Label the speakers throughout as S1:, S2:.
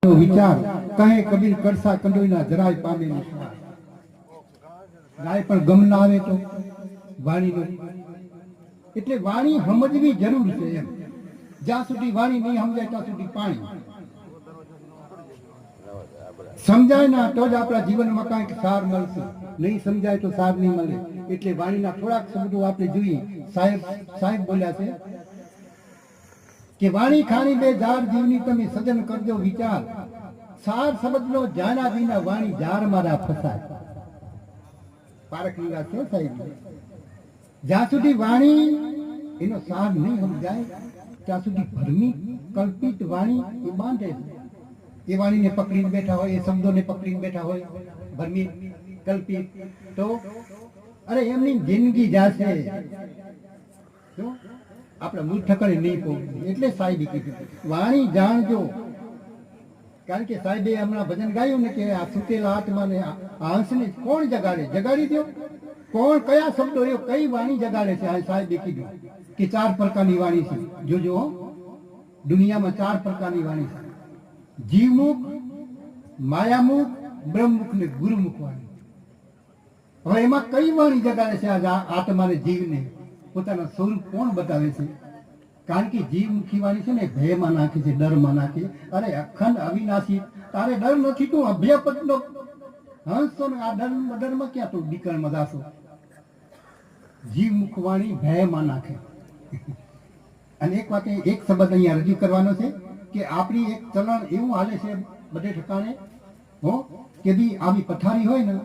S1: વિચાર કહે કબીર કરસા કંડોઈના જરાય પામે ગાય પણ ગમ ના આવે તો વાણીનો એટલે વાણી સમજવી જરૂર છે એમ જ્યાં સુધી વાણી નહીં સમજાય ત્યાં સુધી પાણી સમજાય ના તો જ આપણા જીવનમાં કાંઈક સાર મળશે નહીં સમજાય તો સાર નહીં મળે એટલે વાણીના થોડાક શબ્દો આપણે જોઈએ સાહેબ બોલ્યા છે કે વાણી ખાણી બે જાર જીવની તમે સજન કરજો વિચાર સાર સમજનો જાના વિના વાણી જાર મારા ફસાય પારખની વાત છે સાહેબ જ્યાં સુધી વાણી એનો સાર નહીં સમજાય ત્યાં સુધી ભરમી કલ્પિત વાણી એ બાંધે એ વાણીને પકડીને બેઠા હોય એ શબ્દોને પકડીને બેઠા હોય ભરમી કલ્પિત તો અરે એમની જિંદગી જાશે આપણે મૂળ ઠકડે નહીં પહોંચે એટલે સાહેબે કીધું વાણી જાણજો કારણ કે સાહેબે હમણાં ભજન ગાયું ને કે આ સુતેલા આત્માને આ હંસને કોણ જગાડે જગાડી દો કોણ કયા શબ્દો એ કઈ વાણી જગાડે છે આ સાહેબે કીધું કે 4 પ્રકારની વાણી છે જોજો દુનિયામાં 4 પ્રકારની વાણી છે જીવમુખ માયામુખ બ્રહ્મમુખ ને ગુરુમુખ વાણી હવે એમાં કઈ વાણી જગાડે છે આ આત્માને જીવને પોતાના સ્વરૂપ કોણ બતાવે છે કારણ કે જીવમુખી વાણી છે ને ભયમાં નાખે છે ડરમાં નાખે અરે અખંડ અવિનાશી તારે ડર નથી તું અભયપદનો હંસો ને આ ડરમાં ક્યાં તું બીકણમાં જાશો જીવમુખ વાણી ભયમાં નાખે અને એક વાત એક શબ્દ અહીંયા રજૂ કરવાનો છે કે આપણી એક ચલણ એવું હાલે છે બધે ઠકાણે હો કે બી આવી પથારી હોય ને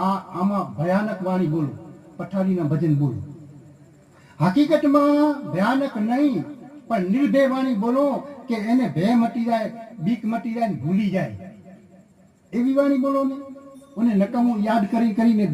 S1: આમાં ભયાનક વાણી બોલો પથારીના ભજન બોલો હકીકતમાં ભયાનક નહીં પણ નિર્ભય વાણી બોલો કે એને ભય મટી જાય બીક મટી જાય ને ભૂલી જાય એવી વાણી બોલો ને અને નકામું યાદ કરીને